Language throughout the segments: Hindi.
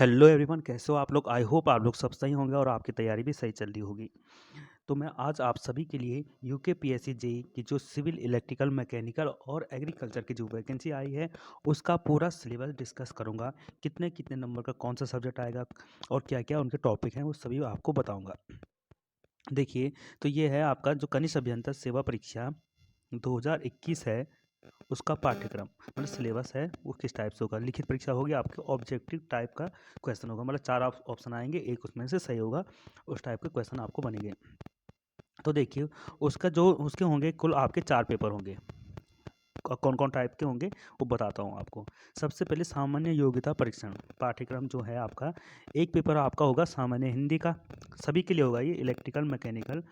हेलो एवरीवन, कैसे हो आप लोग। आई होप आप लोग सब सही होंगे और आपकी तैयारी भी सही चल रही होगी। तो मैं आज आप सभी के लिए यूके पीएससी जेई की जो सिविल इलेक्ट्रिकल मैकेनिकल और एग्रीकल्चर की जो वैकेंसी आई है उसका पूरा सिलेबस डिस्कस करूंगा। कितने कितने नंबर का कौन सा सब्जेक्ट आएगा और क्या क्या उनके टॉपिक हैं वो सभी आपको बताऊंगा। देखिए, तो ये है आपका जो कनिष्ठ अभियंता सेवा परीक्षा 2021 है, उसका पाठ्यक्रम मतलब सिलेबस है वो किस टाइप से होगा। लिखित परीक्षा होगी, आपके ऑब्जेक्टिव टाइप का क्वेश्चन होगा, मतलब 4 ऑप्शन आएंगे, एक उसमें से सही होगा, उस टाइप के क्वेश्चन आपको बनेंगे। तो देखिए, उसका जो उसके होंगे कुल आपके 4 पेपर होंगे। कौन कौन टाइप के होंगे वो बताता हूँ आपको। सबसे पहले सामान्य योग्यता परीक्षण पाठ्यक्रम जो है आपका, एक पेपर आपका होगा सामान्य हिंदी का, सभी के लिए होगा ये, इलेक्ट्रिकल मैकेनिकल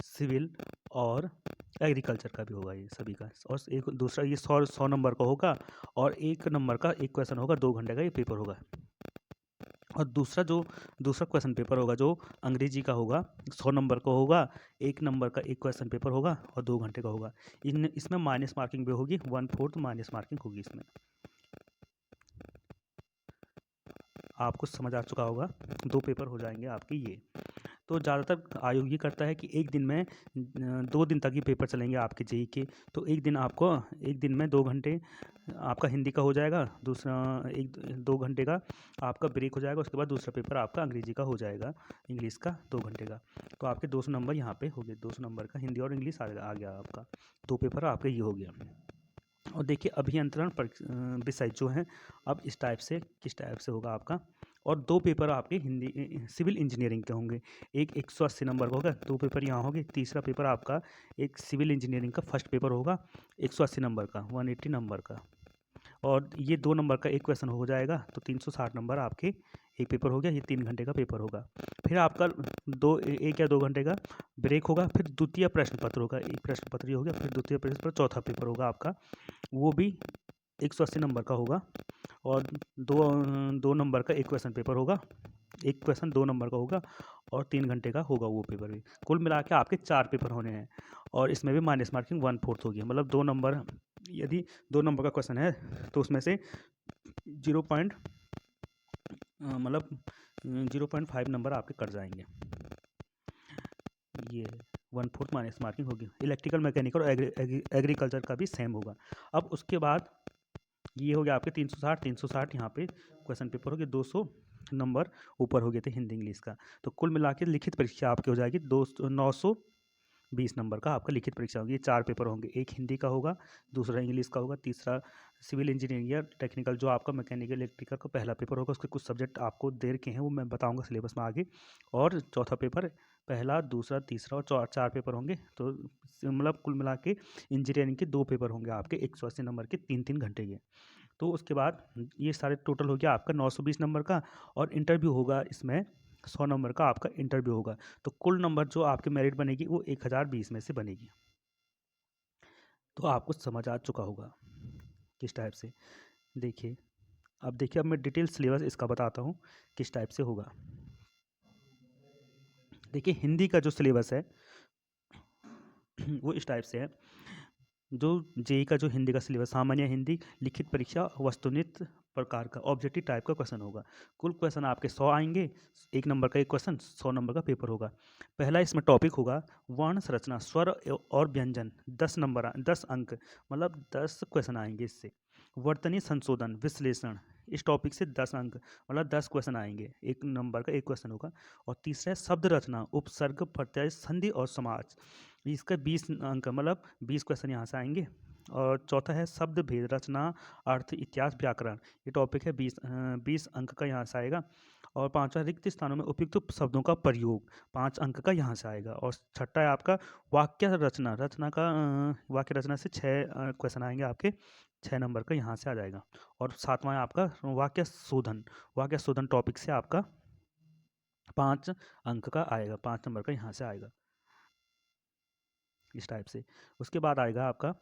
सिविल और एग्रीकल्चर का भी होगा ये सभी का। और एक दूसरा ये 100 नंबर का होगा और 1 नंबर का एक क्वेश्चन होगा, 2 घंटे का ये पेपर होगा। और दूसरा क्वेश्चन पेपर होगा जो अंग्रेजी का होगा, 100 नंबर का होगा, 1 नंबर का एक क्वेश्चन पेपर होगा और 2 घंटे का होगा। इसमें माइनस मार्किंग भी होगी, 1/4 माइनस मार्किंग होगी इसमें। आपको समझ आ चुका होगा, 2 पेपर हो जाएंगे आपके ये। तो ज़्यादातर आयोग ये करता है कि एक दिन में 2 दिन तक ही पेपर चलेंगे आपके जेई के। तो एक दिन में 2 घंटे आपका हिंदी का हो जाएगा, दूसरा 2 घंटे का आपका ब्रेक हो जाएगा, उसके बाद दूसरा पेपर आपका अंग्रेजी का हो जाएगा, इंग्लिश का 2 घंटे का। तो आपके 200 नंबर यहाँ पे हो गए, 200 नंबर का हिंदी और इंग्लिश आ गया आपका। 2 पेपर आपका ये हो गया। और देखिए, अभियंत्रण विषय जो है अब इस टाइप से किस टाइप से होगा आपका। और 2 पेपर आपके हिंदी सिविल इंजीनियरिंग के होंगे, एक 180 नंबर का होगा, 2 पेपर यहाँ होंगे। तीसरा पेपर आपका एक सिविल इंजीनियरिंग का फर्स्ट पेपर होगा 180 नंबर का, 180 नंबर का। और ये 2 नंबर का एक क्वेश्चन हो जाएगा, तो 360 नंबर आपके एक पेपर हो गया, ये 3 घंटे का पेपर होगा। फिर आपका 1 या 2 घंटे का ब्रेक होगा, फिर द्वितीय प्रश्न पत्र होगा, एक प्रश्न पत्र ये हो गया, फिर द्वितीय प्रश्न पत्र, चौथा पेपर होगा आपका, वो भी 180 नंबर का होगा। और 2 नंबर का एक क्वेश्चन पेपर होगा, एक क्वेश्चन 2 नंबर का होगा और 3 घंटे का होगा वो पेपर भी। कुल मिला के आपके 4 पेपर होने हैं और इसमें भी माइनस मार्किंग 1/4 होगी, मतलब 2 नंबर, यदि 2 नंबर का क्वेश्चन है तो उसमें से 0 पॉइंट मतलब 0.5 नंबर आपके कट जाएंगे। ये 1/4 माइनस मार्किंग होगी। इलेक्ट्रिकल मैकेनिकल और एग्रीकल्चर का भी सेम होगा। अब उसके बाद ये हो गया आपके 360 यहाँ पे क्वेश्चन पेपर हो गए, 200 नंबर ऊपर हो गए थे हिंदी इंग्लिश का। तो कुल मिला के लिखित परीक्षा आपकी हो जाएगी 920 नंबर का आपका लिखित परीक्षा होगी। 4 पेपर होंगे, एक हिंदी का होगा, दूसरा इंग्लिश का होगा, तीसरा सिविल इंजीनियरिंग या टेक्निकल जो आपका मैकेनिकल इलेक्ट्रिकल का पहला पेपर होगा, उसके कुछ सब्जेक्ट आपको देर के हैं वो मैं बताऊंगा सिलेबस में आगे। और चौथा पेपर, पहला दूसरा तीसरा और 4 पेपर होंगे। तो मतलब कुल मिला के इंजीनियरिंग के 2 पेपर होंगे आपके 180 नंबर के, 3-3 घंटे के। तो उसके बाद ये सारे टोटल हो गया आपका 920 नंबर का। और इंटरव्यू होगा इसमें 100 नंबर का आपका इंटरव्यू होगा। तो कुल नंबर जो आपकी मेरिट बनेगी वो 1020 में से बनेगी। तो आपको समझ आ चुका होगा किस टाइप से। देखिए, अब मैं डिटेल सिलेबस इसका बताता हूँ किस टाइप से होगा। देखिए, हिंदी का जो सिलेबस है वो इस टाइप से है। जो जेई का जो हिंदी का सिलेबस, सामान्य हिंदी, लिखित परीक्षा, वस्तुनिष्ठ प्रकार का ऑब्जेक्टिव टाइप का क्वेश्चन होगा। कुल क्वेश्चन आपके 100 आएंगे, 1 नंबर का एक क्वेश्चन, 100 नंबर का पेपर होगा। पहला इसमें टॉपिक होगा वर्ण संरचना, स्वर और व्यंजन, 10 अंक, मतलब 10 क्वेश्चन आएंगे इससे। वर्तनी संशोधन विश्लेषण, इस टॉपिक से 10 अंक, मतलब 10 क्वेश्चन आएंगे, 1 नंबर का एक क्वेश्चन होगा। और तीसरा है शब्द रचना, उपसर्ग, प्रत्यय, संधि और समाज, इसका 20 अंक, मतलब 20 क्वेश्चन यहाँ से आएंगे। और चौथा है शब्द भेद, रचना, अर्थ, इतिहास, व्याकरण, ये टॉपिक है, 20 अंक का यहाँ से आएगा। और पांचवा रिक्त स्थानों में उपयुक्त शब्दों का प्रयोग, 5 अंक का यहाँ से आएगा। और छठा है आपका वाक्य रचना, वाक्य रचना से 6 क्वेश्चन आएंगे आपके, 6 नंबर का यहाँ से आ जाएगा। और सातवां है आपका वाक्य शोधन टॉपिक से आपका 5 अंक का आएगा, 5 नंबर का यहाँ से आएगा इस टाइप से। उसके बाद आएगा आपका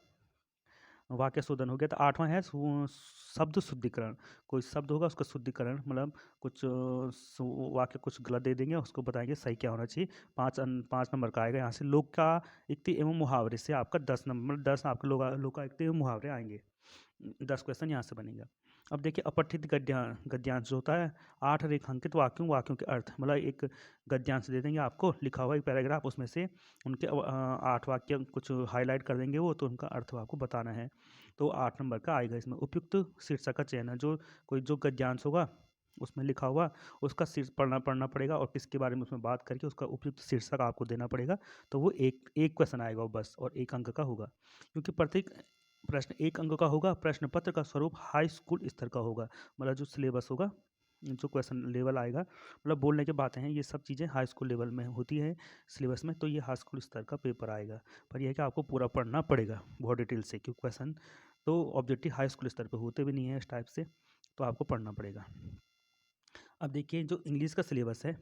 वाक्य शोधन हो गया। तो आठवां है शब्द शुद्धिकरण, कोई शब्द होगा उसका शुद्धिकरण, मतलब कुछ वाक्य कुछ गलत दे देंगे, उसको बताएंगे सही क्या होना चाहिए। 5 नंबर का आएगा यहाँ से। लोकायुक्ति एवं मुहावरे से आपका 10 नंबर, 10 आपके लोकायुक्ति एवं मुहावरे आएंगे, 10 क्वेश्चन यहाँ से बनेगा। अब देखिए अपठित गद्यांश जो होता है 8 रेखांकित वाक्यों वाक्यों के अर्थ, मतलब एक गद्यांश दे देंगे आपको लिखा हुआ एक पैराग्राफ, उसमें से उनके 8 वाक्य कुछ हाईलाइट कर देंगे वो, तो उनका अर्थ आपको बताना है। तो 8 नंबर का आएगा इसमें। उपयुक्त शीर्षक का चयन है, जो कोई जो गद्यांश होगा उसमें लिखा हुआ उसका शीर्ष पढ़ना पड़ेगा और किसके बारे में उसमें बात करके उसका उपयुक्त शीर्षक आपको देना पड़ेगा। तो वो एक एक क्वेश्चन आएगा वो बस, और 1 अंक का होगा, क्योंकि प्रत्येक प्रश्न 1 अंक का होगा। प्रश्न पत्र का स्वरूप हाई स्कूल स्तर का होगा, मतलब जो सिलेबस होगा, जो क्वेश्चन लेवल आएगा, मतलब बोलने की बातें हैं, ये सब चीज़ें हाई स्कूल लेवल में होती है सिलेबस में, तो ये हाई स्कूल स्तर का पेपर आएगा। पर यह है कि आपको पूरा पढ़ना पड़ेगा बहुत डिटेल से, क्योंकि क्वेश्चन तो ऑब्जेक्टिव हाई स्कूल स्तर पे होते भी नहीं है इस टाइप से, तो आपको पढ़ना पड़ेगा। अब देखिए जो इंग्लिश का सिलेबस है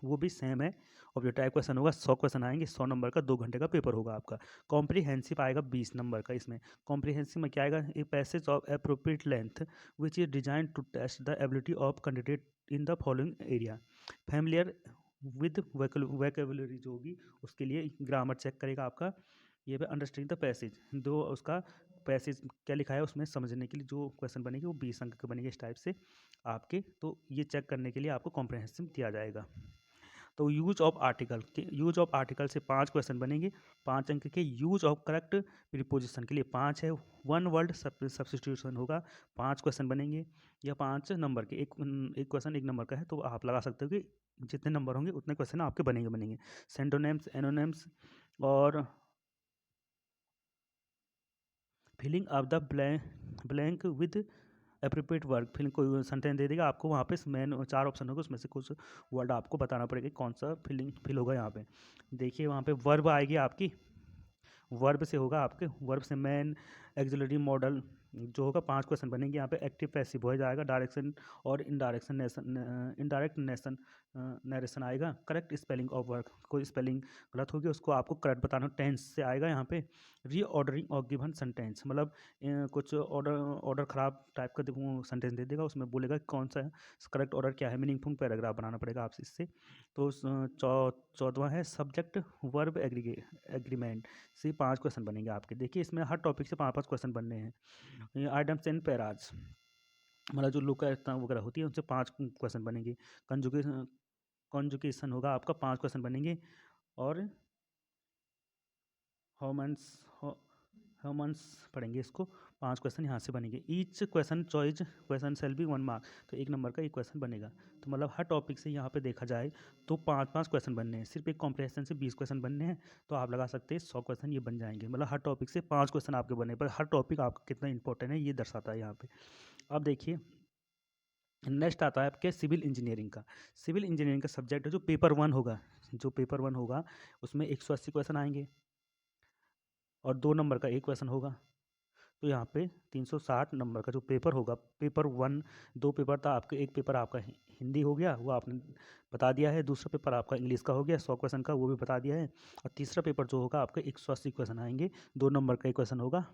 वो भी सेम है। ऑब्जेक्टिव क्वेश्चन होगा, 100 क्वेश्चन आएंगे, 100 नंबर का 2 घंटे का पेपर होगा आपका। कॉम्प्रिहेंसिव आएगा 20 नंबर का। इसमें कॉम्प्रिहेंसिव में क्या आएगा, a passage of appropriate length which is design to test the ability of candidate in the following area. Familiar with vocabulary जो होगी उसके लिए ग्रामर चेक करेगा आपका। ये पे अंडरस्टैंडिंग द पैसेज, दो उसका पैसेज क्या लिखा है उसमें समझने के लिए जो क्वेश्चन बनेगी वो 20 अंक के बनेंगे इस टाइप से आपके। तो ये चेक करने के लिए आपको कॉम्प्रिहेंसिव दिया जाएगा। तो यूज ऑफ आर्टिकल के, यूज ऑफ आर्टिकल से 5 क्वेश्चन बनेंगे 5 अंक के। यूज ऑफ करेक्ट प्रीपोजिशन के लिए 5 है। वन वर्ड सब्स्टिट्यूशन होगा, 5 क्वेश्चन बनेंगे, या 5 नंबर के, एक क्वेश्चन 1 नंबर का है, तो आप लगा सकते हो कि जितने नंबर होंगे उतने क्वेश्चन आपके बनेंगे। सेंटोनेम्स, एनोनेम्स और filling of the blank with appropriate word. फिर कोई सेंटेंस दे देगा आपको, वहाँ पे मेन 4 ऑप्शन होगा, उसमें से कुछ वर्ड आपको बताना पड़ेगा कौन सा फिल होगा यहाँ पे। देखिए वहाँ पे वर्ब आएगी आपकी, वर्ब से होगा आपके, वर्ब से मैन एक्सिलरी मॉडल जो होगा 5 क्वेश्चन बनेंगे यहाँ पे। एक्टिव पैसिव हो जाएगा, डायरेक्शन और इनडायरेक्ट नरेशन आएगा। करेक्ट स्पेलिंग ऑफ वर्क, कोई स्पेलिंग गलत होगी उसको आपको करेक्ट बताना। टेंस से आएगा यहाँ पे। रीऑर्डरिंग ऑफ गिवन सेंटेंस, मतलब कुछ ऑर्डर खराब टाइप का सेंटेंस दे देगा, उसमें बोलेगा कौन सा करेक्ट ऑर्डर क्या है, मीनिंगफुल पैराग्राफ बनाना पड़ेगा आपसे इससे। तो 14वां है सब्जेक्ट वर्ब एग्रीमेंट से 5 क्वेश्चन बनेंगे आपके। देखिए इसमें हर टॉपिक से 5-5 क्वेश्चन बनने हैं। आइटम्स एंड पैराज, मतलब जो लोकेशनता वगैरह होती है उनसे 5 क्वेश्चन बनेंगे। कॉन्जुगेशन होगा आपका, 5 क्वेश्चन बनेंगे। और ह्यूमन्स ह्यूमन्स पढ़ेंगे इसको, 5 क्वेश्चन यहाँ से बनेंगे। Each question choice question shall be 1 mark, तो 1 नंबर का एक क्वेश्चन बनेगा। तो मतलब हर टॉपिक से यहाँ पे देखा जाए तो 5-5 क्वेश्चन बनने हैं। सिर्फ एक कॉम्प्रिहेंशन से 20 क्वेश्चन बनने हैं, तो आप लगा सकते हैं 100 क्वेश्चन ये बन जाएंगे। मतलब हर टॉपिक से 5 क्वेश्चन आपके बने, पर हर टॉपिक आपका कितना इंपॉर्टेंट है ये दर्शाता है यहाँ पे। अब देखिए नेक्स्ट आता है आपके सिविल इंजीनियरिंग का। सिविल इंजीनियरिंग का सब्जेक्ट है जो पेपर 1 होगा, जो पेपर 1 होगा उसमें 180 क्वेश्चन आएंगे और 2 नंबर का एक क्वेश्चन होगा। तो यहाँ पे 360 नंबर का जो पेपर होगा, पेपर 1, 2 पेपर था आपके। एक पेपर आपका हिंदी हो गया, वो आपने बता दिया है। दूसरा पेपर आपका इंग्लिश का हो गया 100 क्वेश्चन का, वो भी बता दिया है। और तीसरा पेपर जो होगा आपका 180 क्वेश्चन आएंगे, 2 नंबर का एक क्वेश्चन होगा,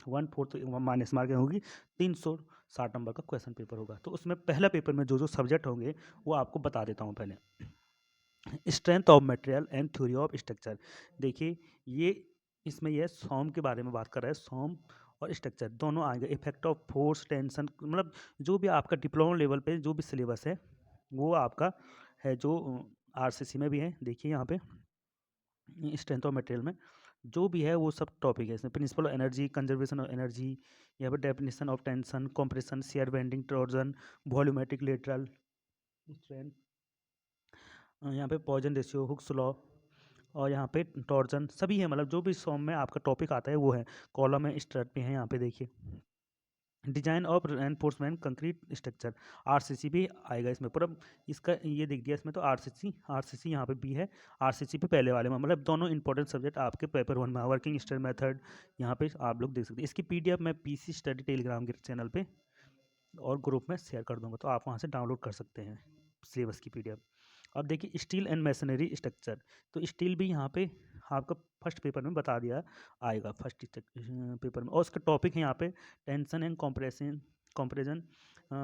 1/4 माइनस मार्किंग होगी, 360 नंबर का क्वेश्चन पेपर होगा। तो उसमें पहला पेपर में जो जो सब्जेक्ट होंगे वो आपको बता देता हूँ पहले। Strength of material and theory of structure. देखिए ये इसमें यह सॉम के बारे में बात कर रहा है, सॉम और स्ट्रक्चर दोनों आएंगे। इफेक्ट ऑफ फोर्स, टेंशन, मतलब जो भी आपका डिप्लोमा लेवल पे जो भी सिलेबस है वो आपका है, जो आरसीसी में भी है। देखिए यहाँ पे स्ट्रेंथ ऑफ मटेरियल में जो भी है वो सब टॉपिक है इसमें। Principle of energy, conservation of energy, यहाँ पर definition of tension, compression, share bending, torsion, volumetric lateral strength, यहाँ पे पॉइजन रेशियो, हुक्स लॉ, और यहाँ पे टॉर्जन सभी है। मतलब जो भी सॉम में आपका टॉपिक आता है वो है। कॉलम में स्ट्रट पे है यहाँ पे देखिए। Design of enforcement concrete structure, RCC भी आएगा इसमें पूरा। इसका ये देख दिया इसमें, तो आरसीसी यहाँ पे भी है। आरसीसी पे पहले वाले में, मतलब दोनों इंपॉर्टेंट सब्जेक्ट आपके पेपर 1 में। वर्किंग स्ट्रक्चर मेथड यहाँ पे आप लोग देख सकते हैं। इसकी पीडीएफ मैं पीसी स्टडी टेलीग्राम के चैनल पे और ग्रुप में शेयर कर दूंगा, तो आप वहाँ से डाउनलोड कर सकते हैं सिलेबस की पीडीएफ। अब देखिए स्टील एंड मशीनरी स्ट्रक्चर, तो स्टील भी यहाँ पे आपका फर्स्ट पेपर में बता दिया आएगा, फर्स्ट पेपर में। और उसका टॉपिक है यहाँ पे tension and compression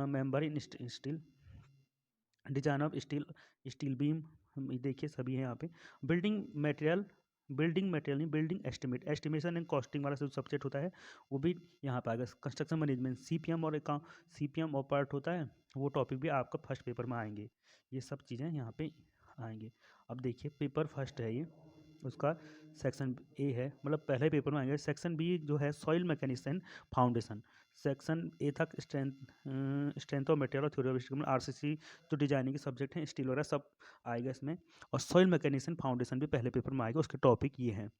member in steel, design of steel beam, देखिए सभी है यहाँ पे। बिल्डिंग मटेरियल बिल्डिंग मटेरियल नहीं, building estimate, estimation and costing वाला जो सब्जेक्ट होता है वो भी यहाँ पे आएगा। कंस्ट्रक्शन मैनेजमेंट, सीपीएम और अकाउंट, सीपीएम और पार्ट होता है, वो टॉपिक भी आपका फर्स्ट पेपर में आएंगे। ये सब चीज़ें यहाँ पे आएंगे। अब देखिए पेपर फर्स्ट है ये, उसका सेक्शन ए है, मतलब पहले पेपर में आएंगे। सेक्शन बी जो है soil mechanics and foundation. Section A तक स्ट्रेंथ ऑफ मटेरियल और थ्योरी ऑफ आरसीसी जो डिजाइनिंग के सब्जेक्ट हैं, स्टील वगैरह सब आएगा इसमें। और सॉइल मैकेनिक्स एंड फाउंडेशन भी पहले पेपर में आएगा। उसके टॉपिक ये हैं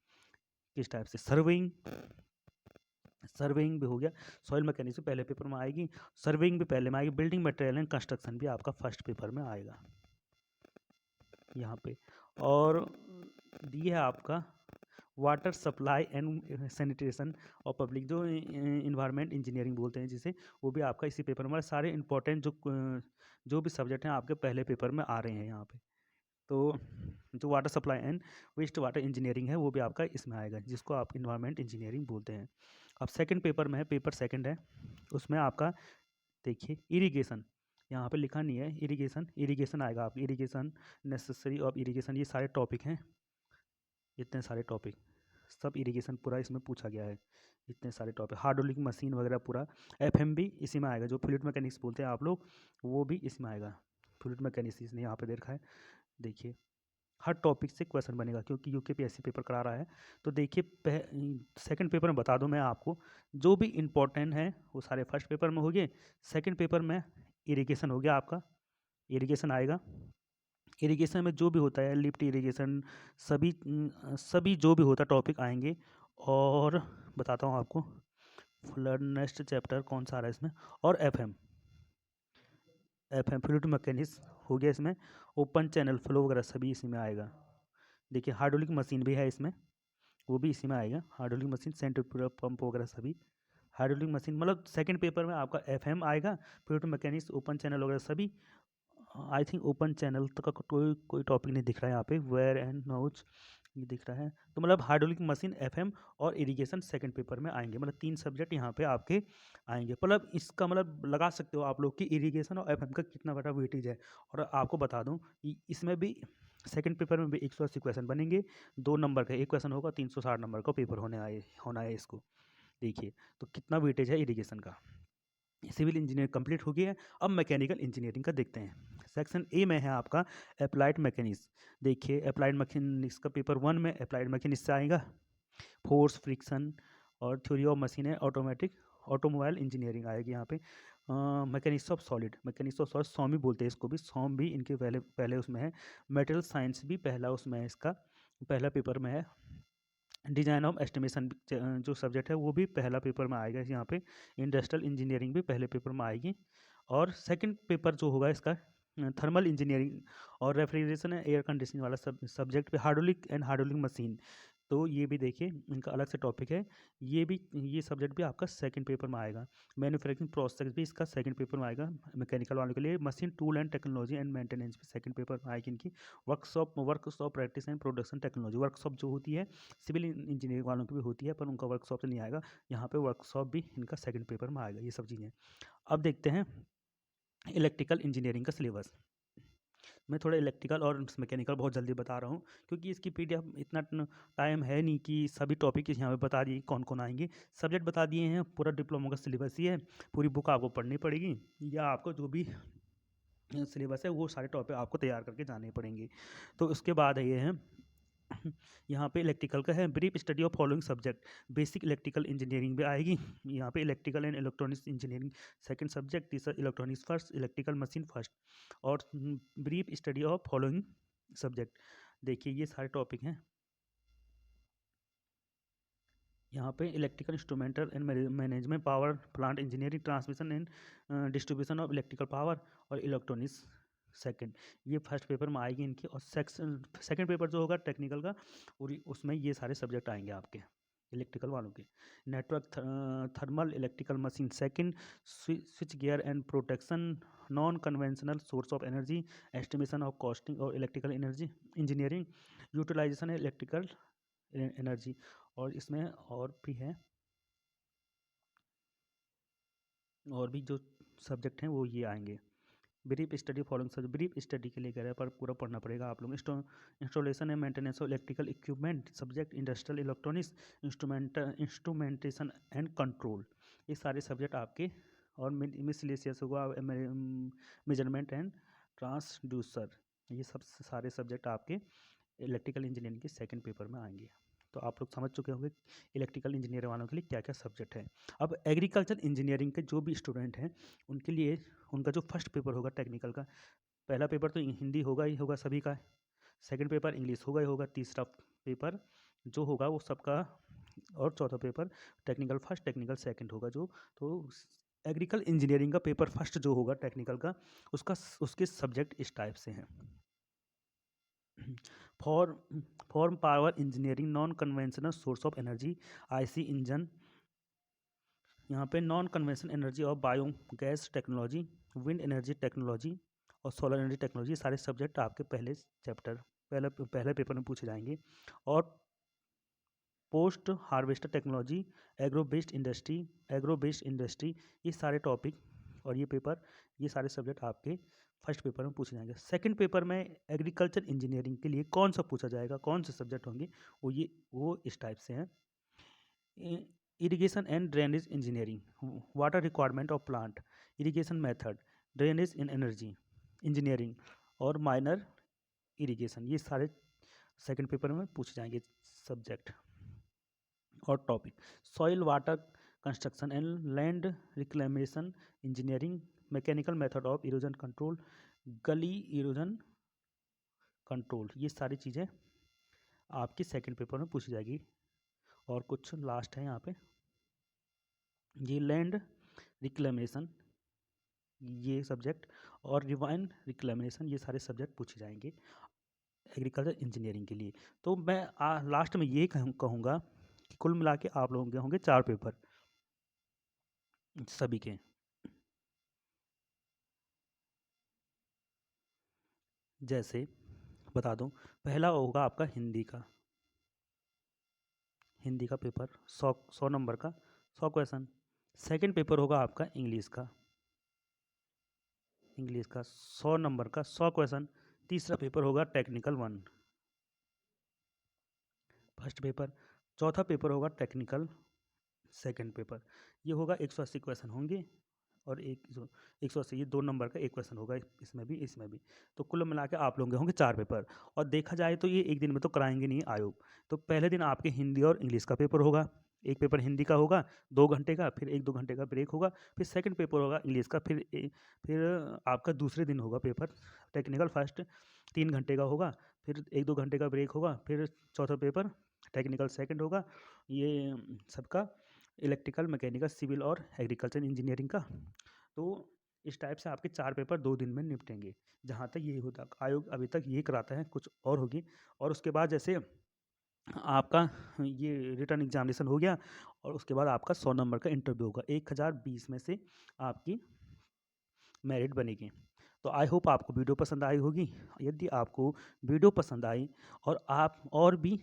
किस टाइप से, सर्वेइंग भी हो गया, सॉइल मैकेनिक्स भी पहले पेपर में आएगी, सर्वेइंग भी पहले में आएगी, बिल्डिंग मटेरियल एंड कंस्ट्रक्शन भी आपका फर्स्ट पेपर में आएगा यहाँ पे। और दिए है आपका वाटर सप्लाई एंड सैनिटेशन और पब्लिक, जो इन्वायरमेंट इंजीनियरिंग बोलते हैं जिसे, वो भी आपका इसी पेपर में। सारे इंपॉर्टेंट जो भी सब्जेक्ट हैं आपके पहले पेपर में आ रहे हैं यहाँ पे। तो जो water supply and waste water engineering है वो भी आपका इसमें आएगा, जिसको आप इन्वायरमेंट इंजीनियरिंग बोलते हैं। अब सेकंड पेपर में है, पेपर सेकंड है, उसमें आपका देखिए इरिगेशन, यहाँ पे लिखा नहीं है इरिगेशन आएगा। आप इरिगेशन, नेसेसरी ऑफ इरिगेशन, ये सारे टॉपिक हैं, इतने सारे टॉपिक, सब इरिगेशन पूरा इसमें पूछा गया है, इतने सारे टॉपिक। हाइड्रोलिक मशीन वगैरह पूरा, एफएम भी इसी में आएगा, जो फ्लूइड मैकेनिक्स बोलते हैं आप लोग, वो भी इसमें आएगा। फ्लूइड मैकेनिक्स इसने यहाँ पे दे रखा है, देखिए हर टॉपिक से क्वेश्चन बनेगा, क्योंकि यूकेपीएससी पेपर करा रहा है। तो देखिए सेकंड पेपर में बता दूं मैं आपको, जो भी इम्पोर्टेंट है वो सारे फर्स्ट पेपर में हो गए। सेकंड पेपर में इरिगेशन हो गया आपका, इरिगेशन आएगा। इरिगेशन में जो भी होता है, लिफ्ट इरिगेशन, सभी जो भी होता है टॉपिक आएंगे। और बताता हूँ आपको फ्लड, नेक्स्ट चैप्टर कौन सा आ रहा है इसमें, और एफएम फ्लूइड मैकेनिक्स हो गया इसमें, ओपन चैनल फ्लो वगैरह सभी इसी में आएगा। देखिए हाइड्रोलिक मशीन भी है इसमें, वो भी इसी में आएगा। हाइड्रोलिक मशीन, सेंट्रीफ्यूगल पंप वगैरह सभी हाइड्रोलिक मशीन, मतलब सेकंड पेपर में आपका एफएम आएगा, फ्लूइड मैकेनिक्स, ओपन चैनल वगैरह सभी। आई थिंक ओपन चैनल तक का कोई टॉपिक नहीं दिख रहा है यहाँ पे, वेयर एंड नोच ये दिख रहा है। तो मतलब हाइड्रोलिक मशीन, एफएम और इरिगेशन सेकंड पेपर में आएंगे, मतलब 3 सब्जेक्ट यहाँ पे आपके आएंगे। मतलब इसका मतलब लगा सकते हो आप लोग कि इरिगेशन और एफएम का कितना बड़ा वेटेज है। और आपको बता दूँ इसमें भी सेकंड पेपर में भी 180 क्वेश्चन बनेंगे, 2 नंबर का एक क्वेश्चन होगा, 360 नंबर का पेपर होना है इसको। देखिए तो कितना वेटेज है इरिगेशन का। सिविल इंजीनियर कंप्लीट हो गया है। अब मैकेनिकल इंजीनियरिंग का देखते हैं। सेक्शन ए में है आपका अप्लाइड मैकेनिक्स। देखिए अप्लाइड मैकेनिक्स का पेपर 1 में अप्लाइड मैकेनिक्स से आएगा, फोर्स, फ्रिक्शन और थ्योरी ऑफ मशीन है, ऑटोमोबाइल इंजीनियरिंग आएगी यहाँ पे। मैकेनिक्स ऑफ सॉलिड, सॉमी बोलते हैं इसको भी, सॉम भी इनके पहले पहले उसमें है। मेटेरियल साइंस भी पहला उसमें है, इसका पहला पेपर में है। डिजाइन ऑफ एस्टिमेशन जो सब्जेक्ट है वो भी पहला पेपर में आएगा यहाँ पे। इंडस्ट्रियल इंजीनियरिंग भी पहले पेपर में आएगी। और सेकंड पेपर जो होगा इसका थर्मल इंजीनियरिंग और रेफ्रिजरेशन एयर कंडीशनिंग वाला सब्जेक्ट पे, हाइड्रोलिक मशीन। तो ये भी देखिए इनका अलग से टॉपिक है, ये सब्जेक्ट भी आपका सेकंड पेपर में आएगा। मैन्युफैक्चरिंग प्रोसेस भी इसका सेकंड पेपर में आएगा मैकेनिकल वालों के लिए। Machine tool and technology and maintenance भी सेकंड पेपर में आएगी इनकी। Workshop practice and production technology, workshop जो होती है सिविल इंजीनियरिंग वालों की भी होती है, पर उनका वर्कशॉप से नहीं आएगा, यहाँ पे वर्कशॉप भी इनका सेकंड पेपर में आएगा। ये सब चीज़ें अब देखते हैं इलेक्ट्रिकल इंजीनियरिंग का सिलेबस। मैं थोड़ा इलेक्ट्रिकल और मैकेनिकल बहुत जल्दी बता रहा हूँ, क्योंकि इसकी पीडीएफ इतना टाइम है नहीं कि सभी टॉपिक यहाँ पे बता दिए कौन कौन आएंगे। सब्जेक्ट बता दिए हैं, पूरा डिप्लोमा का सिलेबस ही है, पूरी बुक आपको पढ़नी पड़ेगी, या आपको जो भी सिलेबस है वो सारे टॉपिक आपको तैयार करके जाने पड़ेंगे। तो उसके बाद ये है यहाँ पे इलेक्ट्रिकल का है, brief study of following subject, basic electrical engineering भी आएगी यहाँ पे। Electrical and electronics engineering second subject, तीसरा electronics first, electrical machine first, और brief study of following subject. देखिए ये सारे टॉपिक हैं यहाँ पे। Electrical instrumental and management, power plant engineering, transmission and distribution of electrical power, और इलेक्ट्रॉनिक्स सेकंड, ये फर्स्ट पेपर में आएगी इनकी। और सेकंड पेपर जो होगा टेक्निकल का, और उसमें ये सारे सब्जेक्ट आएंगे आपके इलेक्ट्रिकल वालों के। Network, thermal electrical machine second, switch gear and protection, non conventional source of energy, estimation of costing और electrical energy engineering, utilization electrical energy. और इसमें और भी है, और भी जो सब्जेक्ट हैं वो ये आएंगे। Brief study following subject, brief study के लिए कह रहे हैं पर पूरा पढ़ना पड़ेगा आप लोग। Installation and maintenance of electrical equipment subject, industrial electronics, instrumentation and control, ये सारे सब्जेक्ट आपके। और मिसलेसियस होगा मेजरमेंट एंड ट्रांसड्यूसर, ये सब सारे सब्जेक्ट आपके इलेक्ट्रिकल इंजीनियरिंग के सेकंड पेपर में आएंगे। तो आप लोग समझ चुके होंगे इलेक्ट्रिकल इंजीनियर वालों के लिए क्या क्या सब्जेक्ट है। अब एग्रीकल्चर इंजीनियरिंग के जो भी स्टूडेंट हैं उनके लिए उनका जो फर्स्ट पेपर होगा टेक्निकल का, पहला पेपर तो हिंदी होगा ही होगा सभी का, सेकंड पेपर इंग्लिश होगा ही होगा, तीसरा पेपर जो होगा वो सबका, और चौथा paper technical first technical second होगा जो। तो एग्रीकल इंजीनियरिंग का पेपर फर्स्ट जो होगा टेक्निकल का, उसके सब्जेक्ट इस टाइप से हैं। Form power engineering, non conventional source of energy, IC engine, यहाँ पे non conventional energy of bio gas technology, wind energy technology और सोलर एनर्जी टेक्नोलॉजी, सारे सब्जेक्ट आपके पहले चैप्टर पहले पेपर में पूछे जाएंगे। और post harvester technology, agro based industry, ये सारे टॉपिक और ये पेपर, ये सारे सब्जेक्ट आपके फर्स्ट पेपर में पूछे जाएंगे। सेकंड पेपर में एग्रीकल्चर इंजीनियरिंग के लिए कौन सा पूछा जाएगा, कौन से सब्जेक्ट होंगे, वो इस टाइप से हैं। Irrigation and drainage engineering, water requirement of plant, irrigation method, drainage in energy engineering और माइनर इरिगेशन, ये सारे सेकंड पेपर में पूछे जाएंगे सब्जेक्ट और topic. Soil water construction and land reclamation engineering, mechanical method of erosion control, गली इरोजन कंट्रोल, ये सारी चीज़ें आपकी सेकंड पेपर में पूछी जाएगी। और कुछ लास्ट है यहाँ पे, ये लैंड रिक्लेमेशन ये सब्जेक्ट और रिवाइन रिक्लेमेशन, ये सारे सब्जेक्ट पूछे जाएंगे एग्रीकल्चर इंजीनियरिंग के लिए। तो मैं लास्ट में ये कहूँगा कि कुल मिला के आप लोगों के होंगे 4 पेपर सभी के। जैसे बता दूं, पहला होगा आपका हिंदी का पेपर 100 नंबर का 100 क्वेश्चन। सेकंड पेपर होगा आपका इंग्लिश का 100 नंबर का 100 क्वेश्चन। तीसरा पेपर होगा टेक्निकल 1 फर्स्ट पेपर। चौथा पेपर होगा टेक्निकल सेकंड पेपर, ये होगा 180 क्वेश्चन होंगे और 180 ये 2 नंबर का एक क्वेश्चन होगा इसमें भी। तो कुल मिला के आप लोगों के होंगे 4 पेपर। और देखा जाए तो ये एक दिन में तो कराएंगे नहीं आयोग। तो पहले दिन आपके हिंदी और इंग्लिश का पेपर होगा, एक पेपर हिंदी का होगा 2 घंटे का, फिर 1-2 घंटे का ब्रेक होगा, फिर सेकंड पेपर होगा इंग्लिश का, फिर आपका दूसरे दिन होगा पेपर टेक्निकल फर्स्ट 3 घंटे का होगा, फिर 1-2 घंटे का ब्रेक होगा, फिर चौथा पेपर टेक्निकल सेकंड होगा। ये सबका इलेक्ट्रिकल, मैकेनिकल, सिविल और एग्रीकल्चर इंजीनियरिंग का। तो इस टाइप से आपके 4 पेपर 2 दिन में निपटेंगे। जहाँ तक ये होता आयोग अभी तक ये कराता है, कुछ और होगी। और उसके बाद जैसे आपका ये रिटर्न एग्जामिनेशन हो गया और उसके बाद आपका 100 नंबर का इंटरव्यू होगा, 1020 में से आपकी मेरिट बनेगी। तो आई होप आपको वीडियो पसंद आई होगी। यदि आपको वीडियो पसंद आई और आप और भी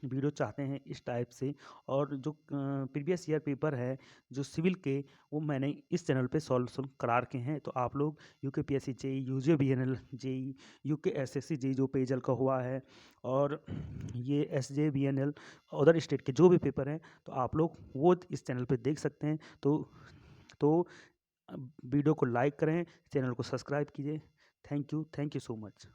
वीडियो चाहते हैं इस टाइप से, और जो प्रीवियस ईयर पेपर है जो सिविल के, वो मैंने इस चैनल पे सॉल्यूशन करा रखे हैं। तो आप लोग UKPSC JE, UJVNL JE, UKSSC JE जो पेजल का हुआ है, और ये एसजेबीएनएल अदर स्टेट के जो भी पेपर हैं, तो आप लोग वो इस चैनल पे देख सकते हैं। तो वीडियो को लाइक करें, चैनल को सब्सक्राइब कीजिए। Thank you so much.